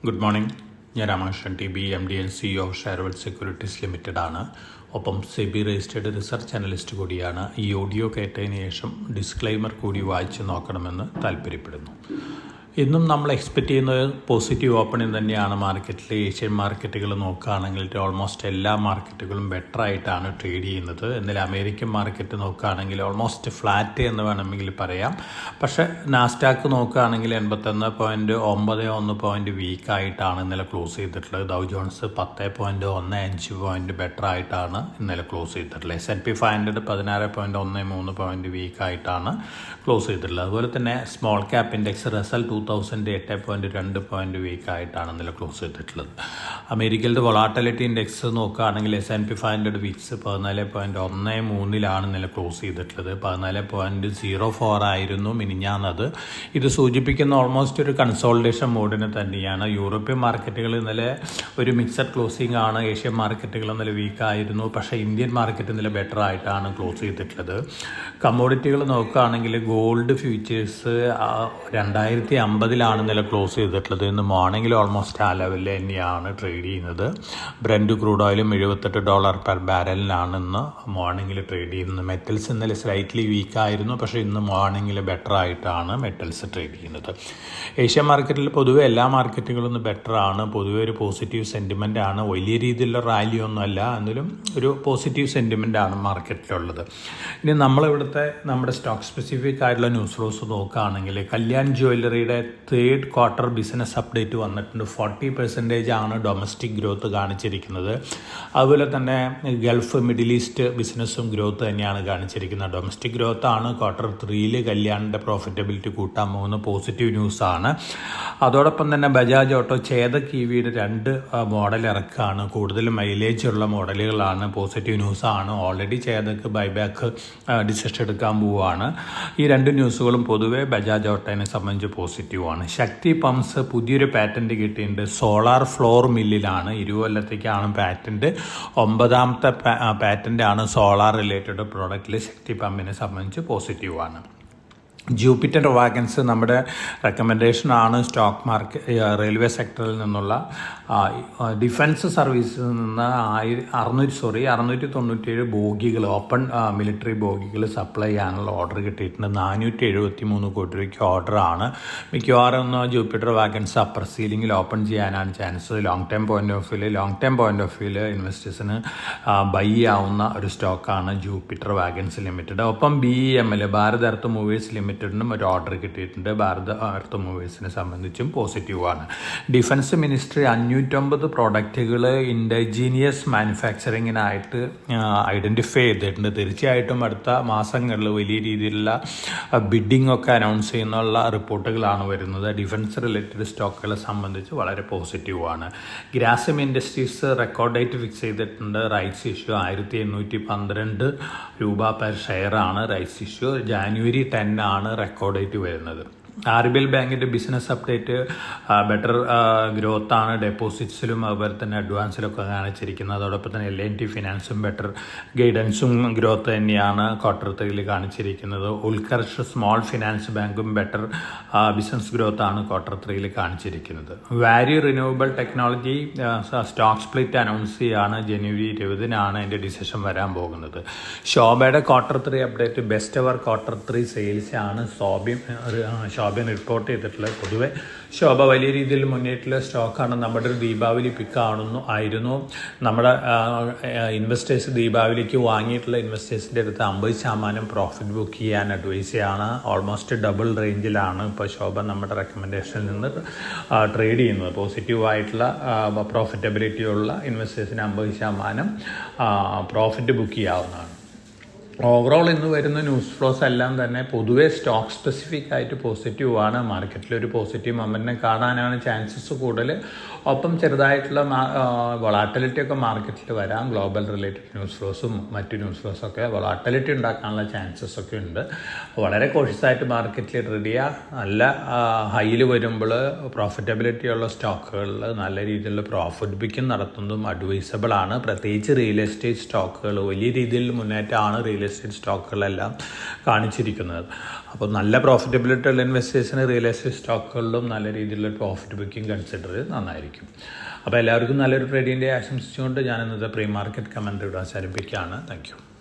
Good morning. ഞാൻ Ramakrishnan TB MD and CEO of Sharewell securities limited ആണ്. ഒപ്പം SEBI registered research analyst കൂടിയാണ്. ഈ ഓഡിയോ കേട്ടതിന് ശേഷം ഡിസ്ക്ലൈമർ കൂടി വായിച്ച് നോക്കണമെന്ന് താല്പര്യപ്പെടുന്നു. ഇന്നും നമ്മൾ എക്സ്പെക്റ്റ് ചെയ്യുന്നത് പോസിറ്റീവ് ഓപ്പണിംഗ് തന്നെയാണ് മാർക്കറ്റിൽ. ഏഷ്യൻ മാർക്കറ്റുകൾ നോക്കുകയാണെങ്കിൽ ഓൾമോസ്റ്റ് എല്ലാ മാർക്കറ്റുകളും ബെറ്റർ ആയിട്ടാണ് ട്രേഡ് ചെയ്യുന്നത്. എന്നാൽ അമേരിക്കൻ മാർക്കറ്റ് നോക്കുകയാണെങ്കിൽ ഓൾമോസ്റ്റ് ഫ്ലാറ്റ് എന്ന് വേണമെങ്കിൽ പറയാം. പക്ഷേ നാസ്ഡാക്ക് നോക്കുകയാണെങ്കിൽ 81.91 പോയിൻറ്റ് വീക്കായിട്ടാണ് ഇന്നലെ ക്ലോസ് ചെയ്തിട്ടുള്ളത്. ഡൗ ജോൺസ് 10.15 പോയിൻറ്റ് ബെറ്റർ ആയിട്ടാണ് ഇന്നലെ ക്ലോസ് ചെയ്തിട്ടുള്ളത്. S&P 500 16.13 പോയിൻറ്റ് വീക്കായിട്ടാണ് ക്ലോസ് ചെയ്തിട്ടുള്ളത്. അതുപോലെ തന്നെ small cap index Russell 8.2 point വീക്കായിട്ടാണ് ഇന്നലെ ക്ലോസ് ചെയ്തിട്ടുള്ളത്. അമേരിക്കയിലെ വൊളാറ്റിലിറ്റി ഇൻഡെക്സ് നോക്കുകയാണെങ്കിൽ S&P 500 വിക്സ് 14.13 ഇന്നലെ ക്ലോസ് ചെയ്തിട്ടുള്ളത്. 14.04 ആയിരുന്നു മിനിഞ്ഞാന്നത്. ഇത് സൂചിപ്പിക്കുന്ന ഓൾമോസ്റ്റ് ഒരു കൺസോളിഡേഷൻ മോഡിന് തന്നെയാണ്. യൂറോപ്യൻ മാർക്കറ്റുകൾ ഇന്നലെ ഒരു മിക്സഡ് ക്ലോസിംഗ് ആണ്. ഏഷ്യൻ മാർക്കറ്റുകൾ ഇന്നലെ വീക്കായിരുന്നു. പക്ഷേ ഇന്ത്യൻ മാർക്കറ്റ് ഇന്നലെ ബെറ്റർ ആയിട്ടാണ് ക്ലോസ് ചെയ്തിട്ടുള്ളത്. കമ്മോഡിറ്റികൾ നോക്കുകയാണെങ്കിൽ ഗോൾഡ് ഫ്യൂച്ചേഴ്സ് 2050 ഇന്നലെ ക്ലോസ് ചെയ്തിട്ടുള്ളത്. ഇന്ന് മോർണിംഗിൽ ഓൾമോസ്റ്റ് ആ ലെവലിൽ തന്നെയാണ് ട്രേഡ് ചെയ്യുന്നത്. ബ്രന്റ് ക്രൂഡ് ഓയിലും $78 പെർ ബാരലിനാണ് ഇന്ന് മോർണിംഗിൽ ട്രേഡ് ചെയ്യുന്നത്. മെറ്റൽസ് ഇന്നലെ സ്ലൈറ്റ്ലി വീക്കായിരുന്നു. പക്ഷേ ഇന്ന് മോർണിംഗിൽ ബെറ്റർ ആയിട്ടാണ് മെറ്റൽസ് ട്രേഡ് ചെയ്യുന്നത്. ഏഷ്യൻ മാർക്കറ്റിൽ പൊതുവെ എല്ലാ മാർക്കറ്റുകളും ഇന്ന് ബെറ്റർ ആണ്. പൊതുവെ ഒരു പോസിറ്റീവ് സെൻറ്റിമെൻ്റ് ആണ്. വലിയ രീതിയിലുള്ള റാലി ഒന്നുമല്ല, എന്നാലും ഒരു പോസിറ്റീവ് സെൻറ്റിമെൻ്റ് ആണ് മാർക്കറ്റിലുള്ളത്. ഇനി നമ്മളിവിടുത്തെ നമ്മുടെ സ്റ്റോക്ക് സ്പെസിഫിക് ആയിട്ടുള്ള ന്യൂസ് റോസ് നോക്കുകയാണെങ്കിൽ കല്യാൺ ജ്വല്ലറിയുടെ തേർഡ് ക്വാർട്ടർ ബിസിനസ് അപ്ഡേറ്റ് വന്നിട്ടുണ്ട്. 40% ആണ് ഡൊമസ്റ്റിക് ഗ്രോത്ത് കാണിച്ചിരിക്കുന്നത്. അതുപോലെ തന്നെ ഗൾഫ് മിഡിൽ ഈസ്റ്റ് ബിസിനസ്സും ഗ്രോത്ത് തന്നെയാണ് കാണിച്ചിരിക്കുന്നത്. ഡൊമസ്റ്റിക് ഗ്രോത്ത് ആണ് Q3 കല്യാണിൻ്റെ പ്രോഫിറ്റബിലിറ്റി കൂട്ടാൻ പോകുന്ന പോസിറ്റീവ് ന്യൂസാണ്. അതോടൊപ്പം തന്നെ ബജാജ് ഓട്ടോ ചേതക് EVയുടെ 2 മോഡൽ ഇറക്കുകയാണ്. കൂടുതൽ മൈലേജ് ഉള്ള മോഡലുകളാണ്. പോസിറ്റീവ് ന്യൂസാണ്. ഓൾറെഡി ചേതക് ബൈബാക്ക് ഡിസിഷൻ എടുക്കാൻ പോവുകയാണ്. ഈ 2 ന്യൂസുകളും പൊതുവെ ബജാജ് ഓട്ടോനെ സംബന്ധിച്ച് പോസിറ്റീവാണ്. ശക്തി പമ്പ്സ് പുതിയൊരു പാറ്റൻറ്റ് കിട്ടിയിട്ടുണ്ട്. സോളാർ ഫ്ലോർ മില്ലിലാണ്. 20 കൊല്ലത്തേക്കാണ് പാറ്റൻറ്റ്. 9ാമത്തെ പാറ്റൻ്റാണ് സോളാർ റിലേറ്റഡ് പ്രോഡക്റ്റിൽ ശക്തി പമ്പിനെ സംബന്ധിച്ച് പോസിറ്റീവാണ്. ജൂപ്പിറ്റർ വാഗൻസ് നമ്മുടെ റെക്കമെൻഡേഷനാണ്. സ്റ്റോക്ക് മാർക്കറ്റ് റെയിൽവേ സെക്ടറിൽ നിന്നുള്ള ഡിഫൻസ് സർവീസിൽ നിന്ന് 697 ബോഗികൾ ഓപ്പൺ മിലിറ്ററി ബോഗികൾ സപ്ലൈ ചെയ്യാനുള്ള ഓർഡർ കിട്ടിയിട്ടുണ്ട്. 473 കോടി രൂപയ്ക്ക് ഓർഡറാണ്. മിക്കവാറും ഒന്ന് ജൂപ്പിറ്റർ വാഗൻസ് അപ്പർ സീലിംഗിൽ ഓപ്പൺ ചെയ്യാനാണ് chance. Long term point of വ്യൂവിൽ ഇൻവെസ്റ്റേഴ്സിന് ബൈ ആവുന്ന ഒരു സ്റ്റോക്കാണ് ജൂപ്പിറ്റർ വാഗൻസ് ലിമിറ്റഡ്. ഒപ്പം BEML ഭാരത് എർത്ത് മൂവേഴ്സ് ലിമിറ്റഡിനും ഒരു ഓർഡർ കിട്ടിയിട്ടുണ്ട്. ഭാരത് എർത്ത് മൂവേഴ്സിനെ സംബന്ധിച്ചും പോസിറ്റീവാണ്. ഡിഫൻസ് മിനിസ്ട്രി 550 പ്രോഡക്റ്റുകൾ ഇൻഡജീനിയസ് മാനുഫാക്ചറിങ്ങിനായിട്ട് ഐഡൻറ്റിഫൈ ചെയ്തിട്ടുണ്ട്. തീർച്ചയായിട്ടും അടുത്ത മാസങ്ങളിൽ വലിയ രീതിയിലുള്ള ബിഡിംഗ് ഒക്കെ അനൗൺസ് ചെയ്യുന്നുള്ള റിപ്പോർട്ടുകളാണ് വരുന്നത്. ഡിഫൻസ് റിലേറ്റഡ് സ്റ്റോക്കുകളെ സംബന്ധിച്ച് വളരെ പോസിറ്റീവാണ്. Grasim industries record date fix ചെയ്തിട്ടുണ്ട്. റൈറ്റ്സ് ഇഷ്യൂ 1812 രൂപ പെർ ഷെയറാണ് rights issue. January 10 record date വരുന്നത്. RBL ബാങ്കിൻ്റെ ബിസിനസ് അപ്ഡേറ്റ് ബെറ്റർ ഗ്രോത്താണ്. ഡെപ്പോസിറ്റ്സിലും അതുപോലെ തന്നെ അഡ്വാൻസിലൊക്കെ കാണിച്ചിരിക്കുന്നത്. അതോടൊപ്പം തന്നെ L&T ഫിനാൻസും ബെറ്റർ ഗൈഡൻസും ഗ്രോത്ത് തന്നെയാണ് Q3 കാണിച്ചിരിക്കുന്നത്. ഉത്കർഷ് സ്മോൾ ഫിനാൻസ് ബാങ്കും ബെറ്റർ ബിസിനസ് ഗ്രോത്താണ് Q3 കാണിച്ചിരിക്കുന്നത്. Value renewable technology stock split announce ചെയ്യാണ്. January 20 അതിൻ്റെ ഡിസിഷൻ വരാൻ പോകുന്നത്. ശോഭയുടെ Q3 update best ever Q3 sales ആണ് ശോഭൻ റിപ്പോർട്ട് ചെയ്തിട്ടുള്ളത്. പൊതുവെ ശോഭ വലിയ രീതിയിൽ മുന്നേറ്റുള്ള സ്റ്റോക്കാണ്. നമ്മുടെ ഒരു ദീപാവലി ആയിരുന്നു. നമ്മുടെ ഇൻവെസ്റ്റേഴ്സ് ദീപാവലിക്ക് വാങ്ങിയിട്ടുള്ള ഇൻവെസ്റ്റേഴ്സിൻ്റെ അടുത്ത് 50% പ്രോഫിറ്റ് ബുക്ക് ചെയ്യാൻ അഡ്വൈസ് ചെയ്യാണ്. ഓൾമോസ്റ്റ് ഡബിൾ റേഞ്ചിലാണ് ഇപ്പോൾ ശോഭ നമ്മുടെ റെക്കമെൻഡേഷനിൽ നിന്ന് ട്രേഡ് ചെയ്യുന്നത്. പോസിറ്റീവായിട്ടുള്ള പ്രോഫിറ്റബിലിറ്റി ഉള്ള ഇൻവെസ്റ്റേഴ്സിന് 50% പ്രോഫിറ്റ് ബുക്ക് ചെയ്യാവുന്നതാണ്. ഓവറോൾ ഇന്ന് വരുന്ന ന്യൂസ് ഫ്ലോസ് എല്ലാം തന്നെ പൊതുവെ സ്റ്റോക്ക് സ്പെസിഫിക് ആയിട്ട് പോസിറ്റീവാണ്. മാർക്കറ്റിലൊരു പോസിറ്റീവ് മൊമെൻറ്റിനെ കാണാനാണ് ചാൻസസ് കൂടുതൽ. ഒപ്പം ചെറുതായിട്ടുള്ള വൊളാറ്റിലിറ്റി ഒക്കെ മാർക്കറ്റിൽ വരാം. ഗ്ലോബൽ റിലേറ്റഡ് ന്യൂസ് ഫ്ലോസും മറ്റു ന്യൂസ് ഫ്ലോസൊക്കെ വൊളാറ്റിലിറ്റി ഉണ്ടാക്കാനുള്ള ചാൻസസ് ഒക്കെ ഉണ്ട്. വളരെ കോഷ്യസായിട്ട് മാർക്കറ്റിൽ ട്രേഡ് ചെയ്യുക. നല്ല ഹൈയിൽ വരുമ്പോൾ പ്രോഫിറ്റബിലിറ്റി ഉള്ള സ്റ്റോക്കുകളിൽ നല്ല രീതിയിലുള്ള പ്രോഫിറ്റ് ബുക്കിംഗ് നടത്തുന്നതും അഡ്വൈസബിൾ ആണ്. പ്രത്യേകിച്ച് റിയൽ എസ്റ്റേറ്റ് സ്റ്റോക്കുകൾ വലിയ രീതിയിൽ മുന്നേറ്റമാണ് റിയൽ എസ്റ്റേറ്റ് സ്റ്റോക്കുകളെല്ലാം കാണിച്ചിരിക്കുന്നത്. അപ്പോൾ നല്ല പ്രോഫിറ്റബിലിറ്റി ഉള്ള ഇൻവെസ്റ്റേഴ്സിന് റിയൽ എസ്റ്റേറ്റ് സ്റ്റോക്കുകളിലും നല്ല രീതിയിലുള്ള പ്രോഫിറ്റ് ബുക്കിംഗ് കൺസിഡർ ചെയ്ത് നന്നായിരിക്കും. അപ്പോൾ എല്ലാവർക്കും നല്ലൊരു ട്രേഡിംഗ് ഡേ ആശംസിച്ചുകൊണ്ട് ഞാൻ ഇന്നത്തെ പ്രീ മാർക്കറ്റ് കമൻറ്റ് ഇവിടെ അവസാനിപ്പിക്കുകയാണ്. Thank you.